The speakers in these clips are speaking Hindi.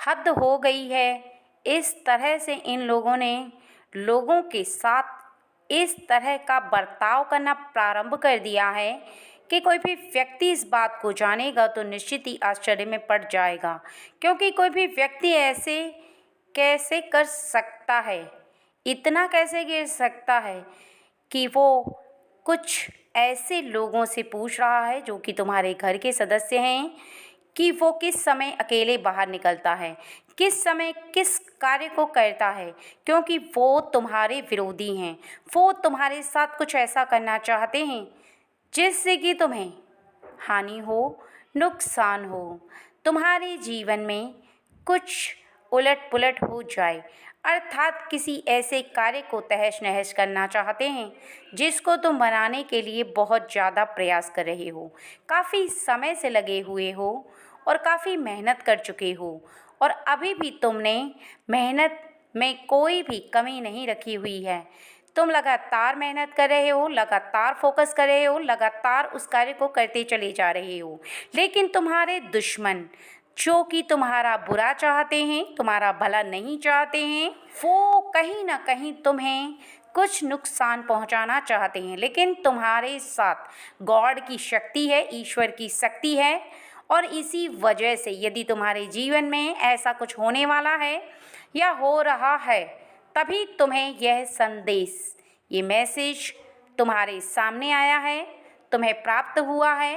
हद हो गई है। इस तरह से इन लोगों ने लोगों के साथ इस तरह का बर्ताव करना प्रारंभ कर दिया है कि कोई भी व्यक्ति इस बात को जानेगा तो निश्चित ही आश्चर्य में पड़ जाएगा, क्योंकि कोई भी व्यक्ति ऐसे कैसे कर सकता है, इतना कैसे गिर सकता है कि वो कुछ ऐसे लोगों से पूछ रहा है जो कि तुम्हारे घर के सदस्य हैं कि वो किस समय अकेले बाहर निकलता है, किस समय किस कार्य को करता है, क्योंकि वो तुम्हारे विरोधी हैं। वो तुम्हारे साथ कुछ ऐसा करना चाहते हैं जिससे कि तुम्हें हानि हो, नुकसान हो, तुम्हारे जीवन में कुछ उलट-पुलट हो जाए, अर्थात किसी ऐसे कार्य को तहस-नहस करना चाहते हैं जिसको तुम बनाने के लिए बहुत ज़्यादा प्रयास कर रहे हो, काफ़ी समय से लगे हुए हो और काफ़ी मेहनत कर चुके हो, और अभी भी तुमने मेहनत में कोई भी कमी नहीं रखी हुई है। तुम लगातार मेहनत कर रहे हो, लगातार फोकस कर रहे हो, लगातार उस कार्य को करते चले जा रहे हो, लेकिन तुम्हारे दुश्मन जो कि तुम्हारा बुरा चाहते हैं, तुम्हारा भला नहीं चाहते हैं, वो कहीं ना कहीं तुम्हें कुछ नुकसान पहुंचाना चाहते हैं। लेकिन तुम्हारे साथ गॉड की शक्ति है, ईश्वर की शक्ति है, और इसी वजह से यदि तुम्हारे जीवन में ऐसा कुछ होने वाला है या हो रहा है, तभी तुम्हें यह संदेश, ये मैसेज तुम्हारे सामने आया है, तुम्हें प्राप्त हुआ है,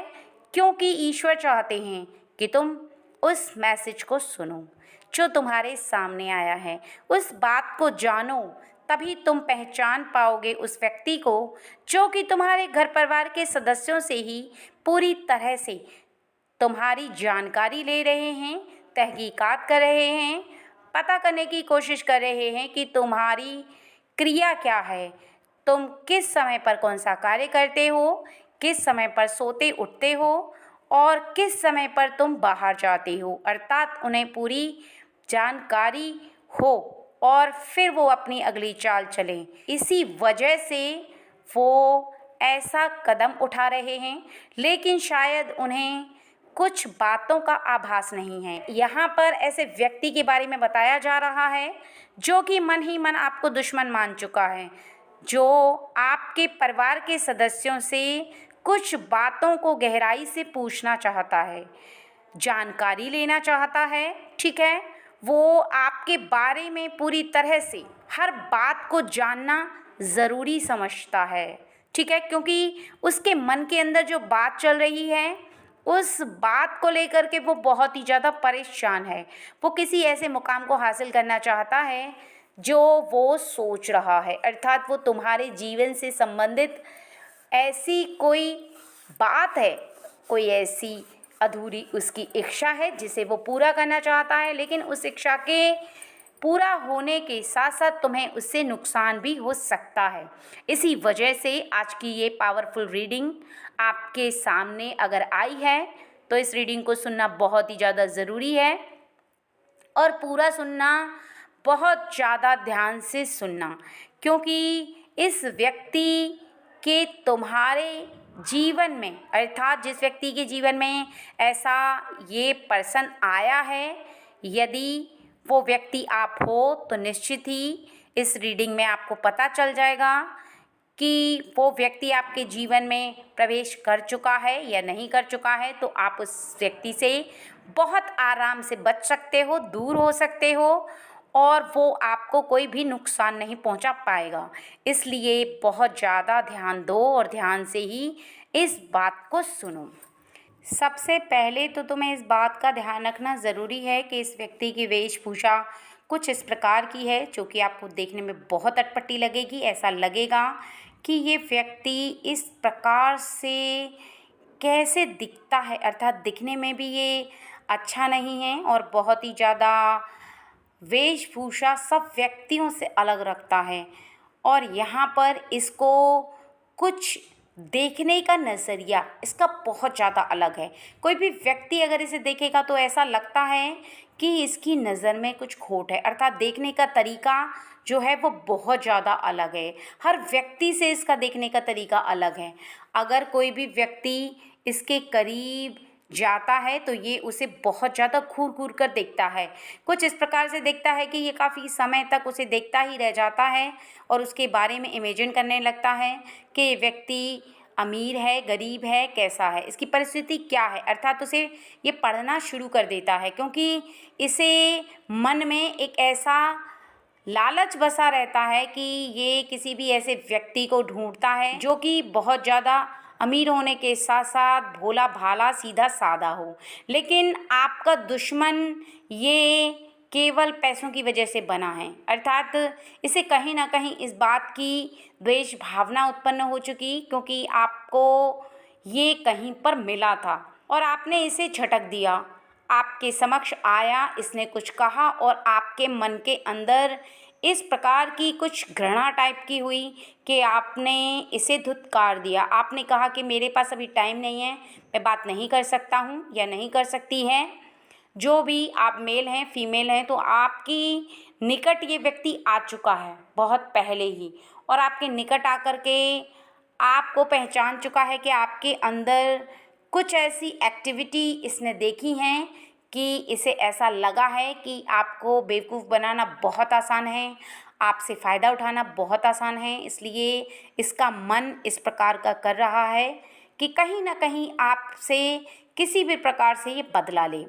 क्योंकि ईश्वर चाहते हैं कि तुम उस मैसेज को सुनो जो तुम्हारे सामने आया है, उस बात को जानो, तभी तुम पहचान पाओगे उस व्यक्ति को जो कि तुम्हारे घर परिवार के सदस्यों से ही पूरी तरह से तुम्हारी जानकारी ले रहे हैं, तहकीकात कर रहे हैं, पता करने की कोशिश कर रहे हैं कि तुम्हारी क्रिया क्या है, तुम किस समय पर कौन सा कार्य करते हो, किस समय पर सोते उठते हो और किस समय पर तुम बाहर जाते हो, अर्थात उन्हें पूरी जानकारी हो और फिर वो अपनी अगली चाल चलें। इसी वजह से वो ऐसा कदम उठा रहे हैं, लेकिन शायद उन्हें कुछ बातों का आभास नहीं है। यहाँ पर ऐसे व्यक्ति के बारे में बताया जा रहा है जो कि मन ही मन आपको दुश्मन मान चुका है, जो आपके परिवार के सदस्यों से कुछ बातों को गहराई से पूछना चाहता है, जानकारी लेना चाहता है, ठीक है। वो आपके बारे में पूरी तरह से हर बात को जानना ज़रूरी समझता है, ठीक है, क्योंकि उसके मन के अंदर जो बात चल रही है उस बात को लेकर के वो बहुत ही ज़्यादा परेशान है। वो किसी ऐसे मुकाम को हासिल करना चाहता है जो वो सोच रहा है, अर्थात वो तुम्हारे जीवन से संबंधित ऐसी कोई बात है, कोई ऐसी अधूरी उसकी इच्छा है जिसे वो पूरा करना चाहता है, लेकिन उस इच्छा के पूरा होने के साथ साथ तुम्हें उससे नुकसान भी हो सकता है। इसी वजह से आज की ये पावरफुल रीडिंग आपके सामने अगर आई है तो इस रीडिंग को सुनना बहुत ही ज़्यादा ज़रूरी है, और पूरा सुनना, बहुत ज़्यादा ध्यान से सुनना, क्योंकि इस व्यक्ति के तुम्हारे जीवन में, अर्थात जिस व्यक्ति के जीवन में ऐसा ये पर्सन आया है, यदि वो व्यक्ति आप हो तो निश्चित ही इस रीडिंग में आपको पता चल जाएगा कि वो व्यक्ति आपके जीवन में प्रवेश कर चुका है या नहीं कर चुका है। तो आप उस व्यक्ति से बहुत आराम से बच सकते हो, दूर हो सकते हो, और वो आपको कोई भी नुकसान नहीं पहुंचा पाएगा। इसलिए बहुत ज़्यादा ध्यान दो और ध्यान से ही इस बात को सुनो। सबसे पहले तो तुम्हें इस बात का ध्यान रखना ज़रूरी है कि इस व्यक्ति की वेशभूषा कुछ इस प्रकार की है जो कि आपको देखने में बहुत अटपटी लगेगी। ऐसा लगेगा कि ये व्यक्ति इस प्रकार से कैसे दिखता है, अर्थात दिखने में भी ये अच्छा नहीं है और बहुत ही ज़्यादा वेशभूषा सब व्यक्तियों से अलग रखता है। और यहाँ पर इसको कुछ देखने का नज़रिया इसका बहुत ज़्यादा अलग है। कोई भी व्यक्ति अगर इसे देखेगा तो ऐसा लगता है कि इसकी नज़र में कुछ खोट है, अर्थात देखने का तरीका जो है वो बहुत ज़्यादा अलग है। हर व्यक्ति से इसका देखने का तरीका अलग है। अगर कोई भी व्यक्ति इसके करीब जाता है तो ये उसे बहुत ज़्यादा घूर-घूर कर देखता है। कुछ इस प्रकार से देखता है कि ये काफ़ी समय तक उसे देखता ही रह जाता है और उसके बारे में इमेजिन करने लगता है कि ये व्यक्ति अमीर है, गरीब है, कैसा है, इसकी परिस्थिति क्या है। अर्थात उसे ये पढ़ना शुरू कर देता है क्योंकि इसे मन में एक ऐसा लालच बसा रहता है कि ये किसी भी ऐसे व्यक्ति को ढूंढता है जो कि बहुत ज़्यादा अमीर होने के साथ साथ भोला भाला सीधा साधा हो। लेकिन आपका दुश्मन ये केवल पैसों की वजह से बना है। अर्थात इसे कहीं ना कहीं इस बात की द्वेष भावना उत्पन्न हो चुकी क्योंकि आपको ये कहीं पर मिला था और आपने इसे झटक दिया। आपके समक्ष आया, इसने कुछ कहा और आपके मन के अंदर इस प्रकार की कुछ घृणा टाइप की हुई कि आपने इसे धुतकार दिया। आपने कहा कि मेरे पास अभी टाइम नहीं है, मैं बात नहीं कर सकता हूँ या नहीं कर सकती है। जो भी आप मेल हैं फीमेल हैं, तो आपकी निकट ये व्यक्ति आ चुका है बहुत पहले ही और आपके निकट आकर के आपको पहचान चुका है कि आपके अंदर कुछ ऐसी एक्टिविटी इसने देखी हैं कि इसे ऐसा लगा है कि आपको बेवकूफ़ बनाना बहुत आसान है, आपसे फ़ायदा उठाना बहुत आसान है। इसलिए इसका मन इस प्रकार का कर रहा है कि कहीं न कहीं आपसे किसी भी प्रकार से ये बदला ले।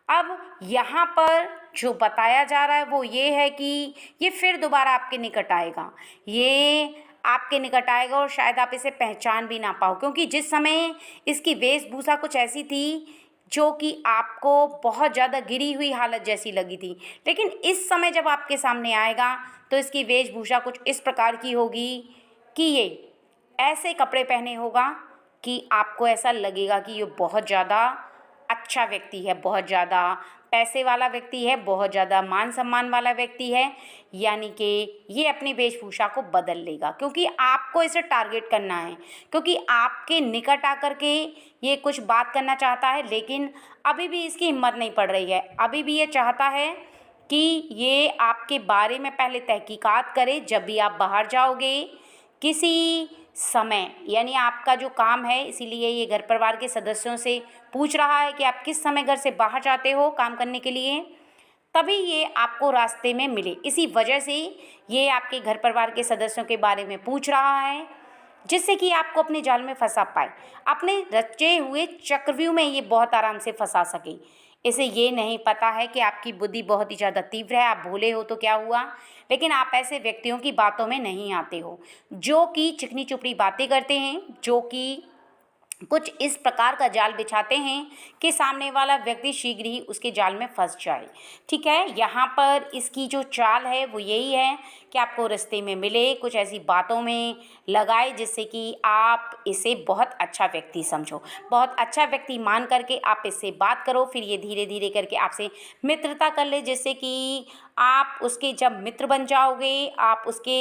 अब यहाँ पर जो बताया जा रहा है वो ये है कि ये फिर दोबारा आपके निकट आएगा। ये आपके निकट आएगा और शायद आप इसे पहचान भी ना पाओ क्योंकि जिस समय इसकी वेशभूषा कुछ ऐसी थी जो कि आपको बहुत ज़्यादा गिरी हुई हालत जैसी लगी थी। लेकिन इस समय जब आपके सामने आएगा तो इसकी वेशभूषा कुछ इस प्रकार की होगी कि ये ऐसे कपड़े पहने होगा कि आपको ऐसा लगेगा कि ये बहुत ज़्यादा अच्छा व्यक्ति है, बहुत ज़्यादा पैसे वाला व्यक्ति है, बहुत ज़्यादा मान सम्मान वाला व्यक्ति है। यानी कि ये अपनी वेशभूषा को बदल लेगा क्योंकि आपको इसे टारगेट करना है, क्योंकि आपके निकट आकर के ये कुछ बात करना चाहता है लेकिन अभी भी इसकी हिम्मत नहीं पड़ रही है। अभी भी ये चाहता है कि ये आपके बारे में पहले तहकीकात करे। जब भी आप बाहर जाओगे किसी समय, यानी आपका जो काम है, इसीलिए ये घर परिवार के सदस्यों से पूछ रहा है कि आप किस समय घर से बाहर जाते हो काम करने के लिए, तभी ये आपको रास्ते में मिले। इसी वजह से ये आपके घर परिवार के सदस्यों के बारे में पूछ रहा है जिससे कि आपको अपने जाल में फंसा पाए, अपने रचे हुए चक्रव्यूह में ये बहुत आराम से फंसा सके। इसे ये नहीं पता है कि आपकी बुद्धि बहुत ही ज़्यादा तीव्र है, आप भोले हो तो क्या हुआ, लेकिन आप ऐसे व्यक्तियों की बातों में नहीं आते हो जो कि चिकनी चुपड़ी बातें करते हैं, जो कि कुछ इस प्रकार का जाल बिछाते हैं कि सामने वाला व्यक्ति शीघ्र ही उसके जाल में फंस जाए। ठीक है, यहाँ पर इसकी जो चाल है वो यही है कि आपको रास्ते में मिले, कुछ ऐसी बातों में लगाए जिससे कि आप इसे बहुत अच्छा व्यक्ति समझो, बहुत अच्छा व्यक्ति मान करके आप इससे बात करो। फिर ये धीरे धीरे करके आपसे मित्रता कर ले, जिससे कि आप उसके जब मित्र बन जाओगे, आप उसके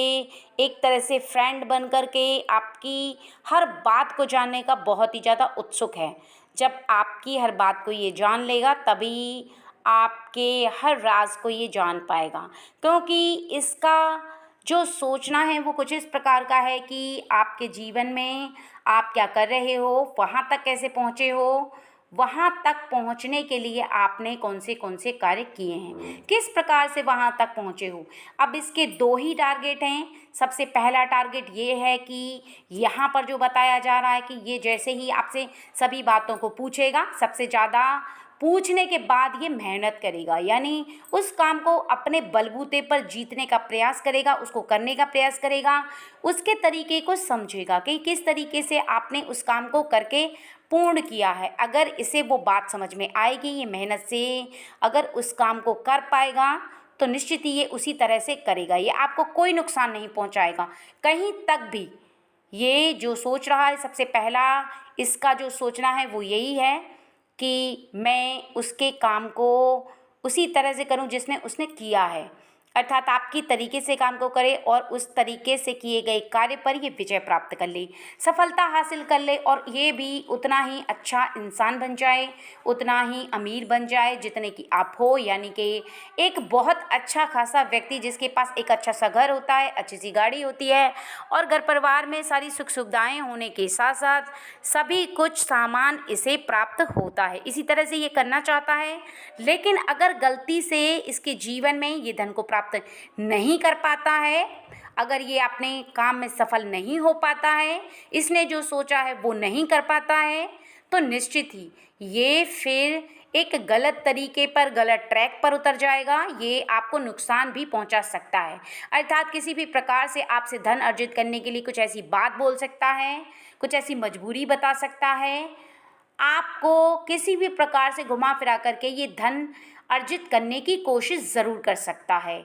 एक तरह से फ्रेंड बन करके आपकी हर बात को जानने का बहुत ही ज़्यादा उत्सुक है। जब आपकी हर बात को ये जान लेगा तभी आपके हर राज को ये जान पाएगा, क्योंकि इसका जो सोचना है वो कुछ इस प्रकार का है कि आपके जीवन में आप क्या कर रहे हो, वहाँ तक कैसे पहुँचे हो, वहाँ तक पहुँचने के लिए आपने कौन से कार्य किए हैं, किस प्रकार से वहाँ तक पहुँचे हो। अब इसके दो ही टारगेट हैं। सबसे पहला टारगेट ये है कि यहाँ पर जो बताया जा रहा है कि ये जैसे ही आपसे सभी बातों को पूछेगा, सबसे ज़्यादा पूछने के बाद ये मेहनत करेगा, यानी उस काम को अपने बलबूते पर जीतने का प्रयास करेगा, उसको करने का प्रयास करेगा, उसके तरीके को समझेगा कि किस तरीके से आपने उस काम को करके पूर्ण किया है। अगर इसे वो बात समझ में आएगी, ये मेहनत से अगर उस काम को कर पाएगा तो निश्चित ही ये उसी तरह से करेगा, ये आपको कोई नुकसान नहीं पहुंचाएगा कहीं तक भी। ये जो सोच रहा है, सबसे पहला इसका जो सोचना है वो यही है कि मैं उसके काम को उसी तरह से करूं जिसने उसने किया है। अर्थात आप बाकी तरीके से काम को करे और उस तरीके से किए गए कार्य पर ये विजय प्राप्त कर ले, सफलता हासिल कर ले और ये भी उतना ही अच्छा इंसान बन जाए, उतना ही अमीर बन जाए जितने की आप हो। यानी कि एक बहुत अच्छा खासा व्यक्ति जिसके पास एक अच्छा सा घर होता है, अच्छी सी गाड़ी होती है और घर परिवार में सारी सुख सुविधाएं होने के साथ साथ सभी कुछ सामान इसे प्राप्त होता है। इसी तरह से ये करना चाहता है, लेकिन अगर गलती से इसके जीवन में ये धन को प्राप्त नहीं कर पाता है, अगर ये अपने काम में सफल नहीं हो पाता है, इसने जो सोचा है वो नहीं कर पाता है, तो निश्चित ही ये फिर एक गलत तरीके पर, गलत ट्रैक पर उतर जाएगा। ये आपको नुकसान भी पहुंचा सकता है। अर्थात किसी भी प्रकार से आपसे धन अर्जित करने के लिए कुछ ऐसी बात बोल सकता है, कुछ ऐसी मजबूरी बता सकता है, आपको किसी भी प्रकार से घुमा फिरा करके ये धन अर्जित करने की कोशिश ज़रूर कर सकता है।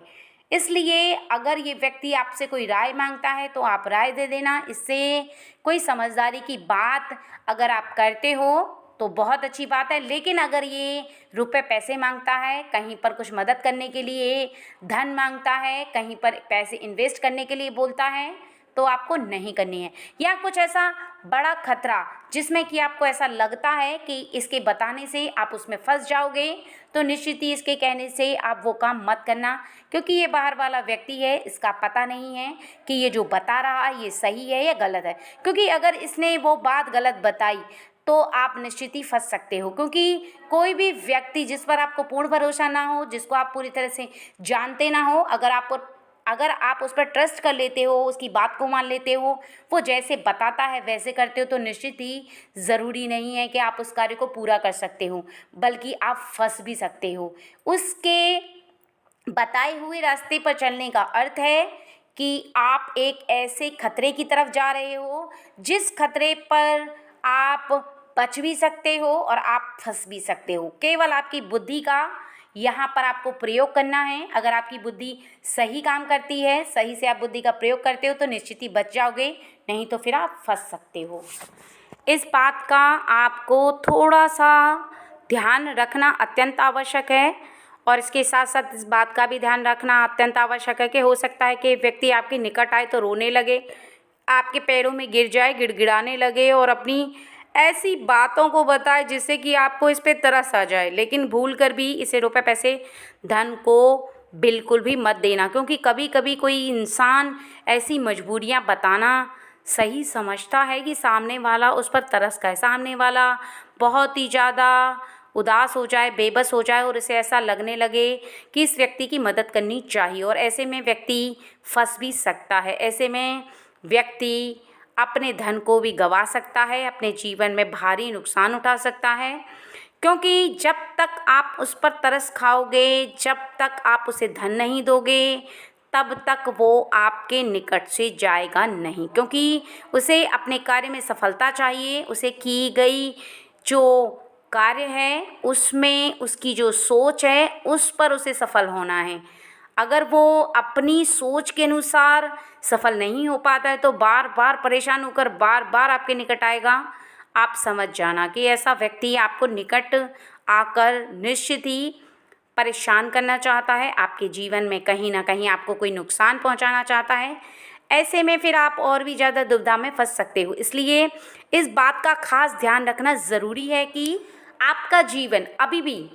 इसलिए अगर ये व्यक्ति आपसे कोई राय मांगता है तो आप राय दे देना। इससे कोई समझदारी की बात अगर आप करते हो तो बहुत अच्छी बात है, लेकिन अगर ये रुपए पैसे मांगता है, कहीं पर कुछ मदद करने के लिए धन मांगता है, कहीं पर पैसे इन्वेस्ट करने के लिए बोलता है, तो आपको नहीं करनी है। या कुछ ऐसा बड़ा खतरा जिसमें कि आपको ऐसा लगता है कि इसके बताने से आप उसमें फंस जाओगे, तो निश्चित ही इसके कहने से आप वो काम मत करना, क्योंकि ये बाहर वाला व्यक्ति है, इसका पता नहीं है कि ये जो बता रहा है ये सही है या गलत है। क्योंकि अगर इसने वो बात गलत बताई तो आप निश्चित ही फंस सकते हो, क्योंकि कोई भी व्यक्ति जिस पर आपको पूर्ण भरोसा ना हो, जिसको आप पूरी तरह से जानते ना हो, अगर आप उस पर ट्रस्ट कर लेते हो, उसकी बात को मान लेते हो, वो जैसे बताता है वैसे करते हो, तो निश्चित ही ज़रूरी नहीं है कि आप उस कार्य को पूरा कर सकते हो, बल्कि आप फंस भी सकते हो। उसके बताए हुए रास्ते पर चलने का अर्थ है कि आप एक ऐसे खतरे की तरफ जा रहे हो जिस खतरे पर आप बच भी सकते हो और आप फंस भी सकते हो। केवल आपकी बुद्धि का यहाँ पर आपको प्रयोग करना है। अगर आपकी बुद्धि सही काम करती है, सही से आप बुद्धि का प्रयोग करते हो, तो निश्चित ही बच जाओगे, नहीं तो फिर आप फंस सकते हो। इस बात का आपको थोड़ा सा ध्यान रखना अत्यंत आवश्यक है और इसके साथ साथ इस बात का भी ध्यान रखना अत्यंत आवश्यक है कि हो सकता है कि व्यक्ति आपके निकट आए तो रोने लगे, आपके पैरों में गिर जाए, गिड़गिड़ाने लगे और अपनी ऐसी बातों को बताए जिससे कि आपको इस पे तरस आ जाए। लेकिन भूल कर भी इसे रुपए पैसे धन को बिल्कुल भी मत देना, क्योंकि कभी कभी कोई इंसान ऐसी मजबूरियां बताना सही समझता है कि सामने वाला उस पर तरस खाए, सामने वाला बहुत ही ज़्यादा उदास हो जाए, बेबस हो जाए और इसे ऐसा लगने लगे कि इस व्यक्ति की मदद करनी चाहिए, और ऐसे में व्यक्ति फंस भी सकता है। ऐसे में व्यक्ति अपने धन को भी गंवा सकता है, अपने जीवन में भारी नुकसान उठा सकता है, क्योंकि जब तक आप उस पर तरस खाओगे, जब तक आप उसे धन नहीं दोगे, तब तक वो आपके निकट से जाएगा नहीं, क्योंकि उसे अपने कार्य में सफलता चाहिए। उसे की गई जो कार्य है उसमें उसकी जो सोच है उस पर उसे सफल होना है। अगर वो अपनी सोच के अनुसार सफल नहीं हो पाता है तो बार बार परेशान होकर बार बार आपके निकट आएगा। आप समझ जाना कि ऐसा व्यक्ति आपको निकट आकर निश्चित ही परेशान करना चाहता है, आपके जीवन में कहीं ना कहीं आपको कोई नुकसान पहुंचाना चाहता है। ऐसे में फिर आप और भी ज़्यादा दुविधा में फंस सकते हो। इसलिए इस बात का खास ध्यान रखना ज़रूरी है कि आपका जीवन अभी भी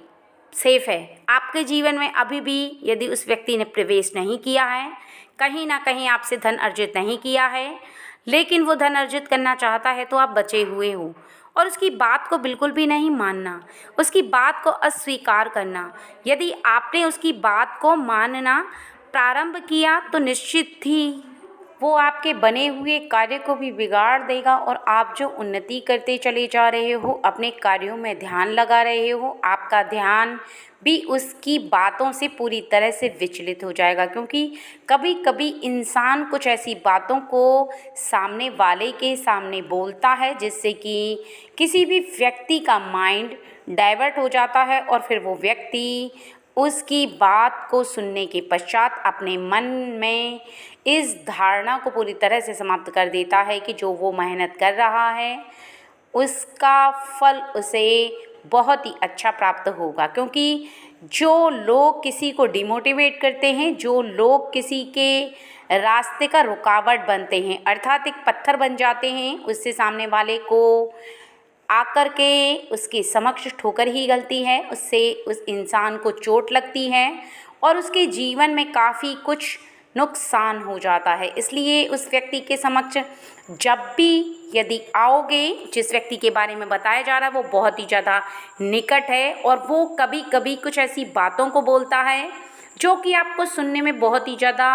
सेफ है। आपके जीवन में अभी भी यदि उस व्यक्ति ने प्रवेश नहीं किया है, कहीं ना कहीं आपसे धन अर्जित नहीं किया है, लेकिन वो धन अर्जित करना चाहता है, तो आप बचे हुए हो। और उसकी बात को बिल्कुल भी नहीं मानना, उसकी बात को अस्वीकार करना। यदि आपने उसकी बात को मानना प्रारंभ किया तो निश्चित ही वो आपके बने हुए कार्य को भी बिगाड़ देगा और आप जो उन्नति करते चले जा रहे हो, अपने कार्यों में ध्यान लगा रहे हो, आपका ध्यान भी उसकी बातों से पूरी तरह से विचलित हो जाएगा। क्योंकि कभी कभी इंसान कुछ ऐसी बातों को सामने वाले के सामने बोलता है जिससे कि किसी भी व्यक्ति का माइंड डाइवर्ट हो जाता है और फिर वो व्यक्ति उसकी बात को सुनने के पश्चात अपने मन में इस धारणा को पूरी तरह से समाप्त कर देता है कि जो वो मेहनत कर रहा है उसका फल उसे बहुत ही अच्छा प्राप्त होगा। क्योंकि जो लोग किसी को डिमोटिवेट करते हैं, जो लोग किसी के रास्ते का रुकावट बनते हैं, अर्थात एक पत्थर बन जाते हैं, उससे सामने वाले को आकर के उसके समक्ष ठोकर ही लगती है, उससे उस इंसान को चोट लगती है और उसके जीवन में काफ़ी कुछ नुकसान हो जाता है। इसलिए उस व्यक्ति के समक्ष जब भी यदि आओगे, जिस व्यक्ति के बारे में बताया जा रहा है वो बहुत ही ज़्यादा निकट है और वो कभी कभी कुछ ऐसी बातों को बोलता है जो कि आपको सुनने में बहुत ही ज़्यादा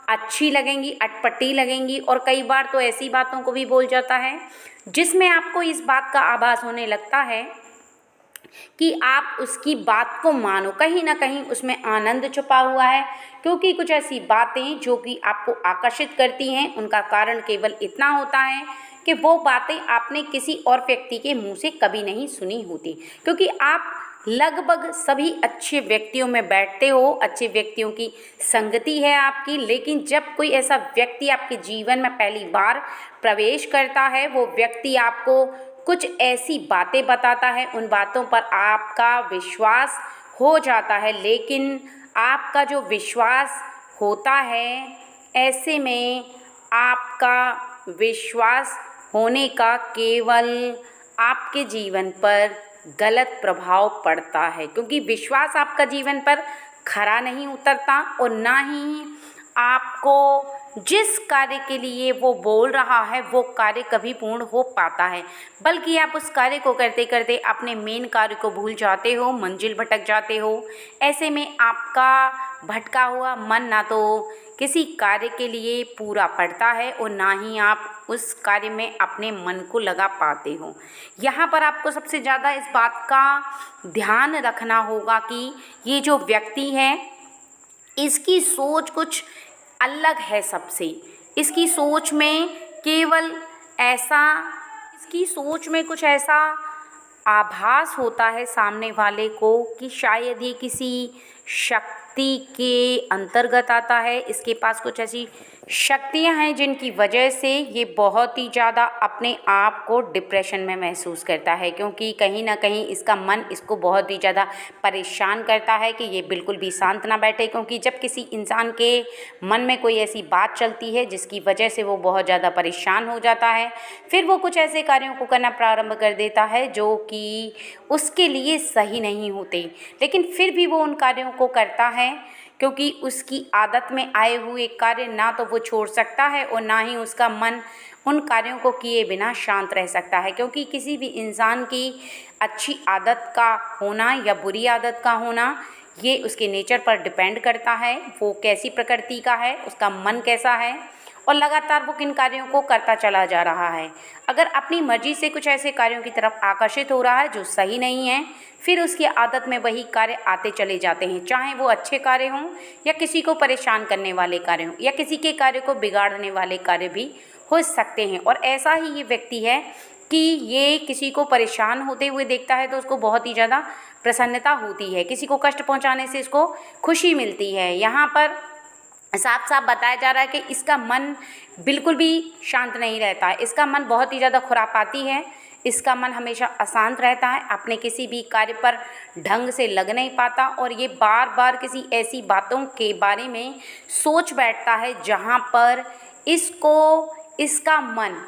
अच्छी लगेंगी, अटपटी लगेंगी, और कई बार तो ऐसी बातों को भी बोल जाता है जिसमें आपको इस बात का आभास होने लगता है कि आप उसकी बात को मानो। कहीं ना कहीं उसमें आनंद छुपा हुआ है, क्योंकि कुछ ऐसी बातें जो कि आपको आकर्षित करती हैं, उनका कारण केवल इतना होता है कि वो बातें आपने किसी और व्यक्ति के मुंह से कभी नहीं सुनी होती। क्योंकि आप लगभग सभी अच्छे व्यक्तियों में बैठते हो, अच्छे व्यक्तियों की संगति है आपकी, लेकिन जब कोई ऐसा व्यक्ति आपके जीवन में पहली बार प्रवेश करता है, वो व्यक्ति आपको कुछ ऐसी बातें बताता है, उन बातों पर आपका विश्वास हो जाता है। लेकिन आपका जो विश्वास होता है, ऐसे में आपका विश्वास होने का केवल आपके जीवन पर गलत प्रभाव पड़ता है, क्योंकि विश्वास आपका जीवन पर खरा नहीं उतरता और ना ही आपको जिस कार्य के लिए वो बोल रहा है वो कार्य कभी पूर्ण हो पाता है, बल्कि आप उस कार्य को करते करते अपने मेन कार्य को भूल जाते हो, मंजिल भटक जाते हो। ऐसे में आपका भटका हुआ मन ना तो किसी कार्य के लिए पूरा पड़ता है और ना ही आप उस कार्य में अपने मन को लगा पाते हो। यहाँ पर आपको सबसे ज़्यादा इस बात का ध्यान रखना होगा कि ये जो व्यक्ति है, इसकी सोच कुछ अलग है सबसे। इसकी सोच में केवल ऐसा, इसकी सोच में कुछ ऐसा आभास होता है सामने वाले को कि शायद ये किसी शक्ति के अंतर्गत आता है, इसके पास कुछ ऐसी शक्तियां हैं जिनकी वजह से ये बहुत ही ज़्यादा अपने आप को डिप्रेशन में महसूस करता है, क्योंकि कहीं ना कहीं इसका मन इसको बहुत ही ज़्यादा परेशान करता है कि ये बिल्कुल भी शांत ना बैठे। क्योंकि जब किसी इंसान के मन में कोई ऐसी बात चलती है जिसकी वजह से वो बहुत ज़्यादा परेशान हो जाता है, फिर वो कुछ ऐसे कार्यों को करना प्रारंभ कर देता है जो कि उसके लिए सही नहीं होते, लेकिन फिर भी वो उन कार्यों को करता है क्योंकि उसकी आदत में आए हुए कार्य ना तो वो छोड़ सकता है और ना ही उसका मन उन कार्यों को किए बिना शांत रह सकता है। क्योंकि किसी भी इंसान की अच्छी आदत का होना या बुरी आदत का होना, ये उसके नेचर पर डिपेंड करता है, वो कैसी प्रकृति का है, उसका मन कैसा है और लगातार वो किन कार्यों को करता चला जा रहा है। अगर अपनी मर्जी से कुछ ऐसे कार्यों की तरफ आकर्षित हो रहा है जो सही नहीं है, फिर उसकी आदत में वही कार्य आते चले जाते हैं, चाहे वो अच्छे कार्य हों या किसी को परेशान करने वाले कार्य हों या किसी के कार्य को बिगाड़ने वाले कार्य भी हो सकते हैं। और ऐसा ही ये व्यक्ति है कि ये किसी को परेशान होते हुए देखता है तो उसको बहुत ही ज़्यादा प्रसन्नता होती है, किसी को कष्ट पहुंचाने से इसको खुशी मिलती है। यहाँ पर साफ साफ बताया जा रहा है कि इसका मन बिल्कुल भी शांत नहीं रहता है, इसका मन बहुत ही ज़्यादा खुरापाती है, इसका मन हमेशा अशांत रहता है, अपने किसी भी कार्य पर ढंग से लग नहीं पाता और ये बार बार किसी ऐसी बातों के बारे में सोच बैठता है जहाँ पर इसको इसका मन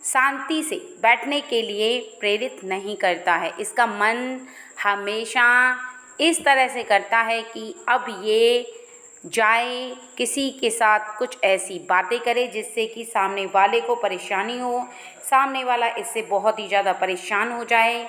शांति से बैठने के लिए प्रेरित नहीं करता है। इसका मन हमेशा इस तरह से करता है कि अब ये जाए किसी के साथ कुछ ऐसी बातें करे जिससे कि सामने वाले को परेशानी हो, सामने वाला इससे बहुत ही ज़्यादा परेशान हो जाए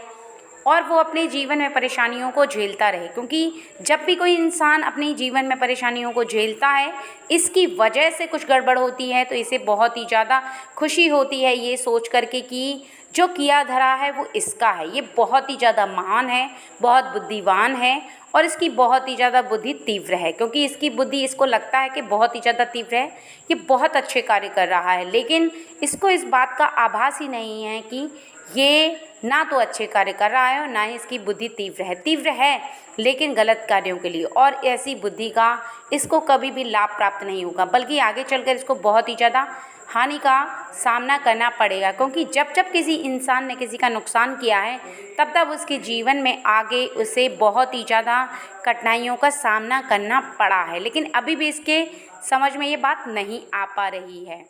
और वो अपने जीवन में परेशानियों को झेलता रहे। क्योंकि जब भी कोई इंसान अपने जीवन में परेशानियों को झेलता है, इसकी वजह से कुछ गड़बड़ होती है तो इसे बहुत ही ज़्यादा खुशी होती है ये सोच करके कि जो किया धरा है वो इसका है, ये बहुत ही ज़्यादा महान है, बहुत बुद्धिमान है और इसकी बहुत ही ज़्यादा बुद्धि तीव्र है। क्योंकि इसकी बुद्धि, इसको लगता है कि बहुत ही ज़्यादा तीव्र है, ये बहुत अच्छे कार्य कर रहा है, लेकिन इसको इस बात का आभास ही नहीं है कि ये ना तो अच्छे कार्य कर रहा है और ना ही इसकी बुद्धि तीव्र है लेकिन गलत कार्यों के लिए, और ऐसी बुद्धि का इसको कभी भी लाभ प्राप्त नहीं होगा, बल्कि आगे चलकर इसको बहुत ही ज़्यादा हानि का सामना करना पड़ेगा। क्योंकि जब जब किसी इंसान ने किसी का नुकसान किया है तब तब उसके जीवन में आगे उसे बहुत ही ज़्यादा कठिनाइयों का सामना करना पड़ा है, लेकिन अभी भी इसके समझ में ये बात नहीं आ पा रही है।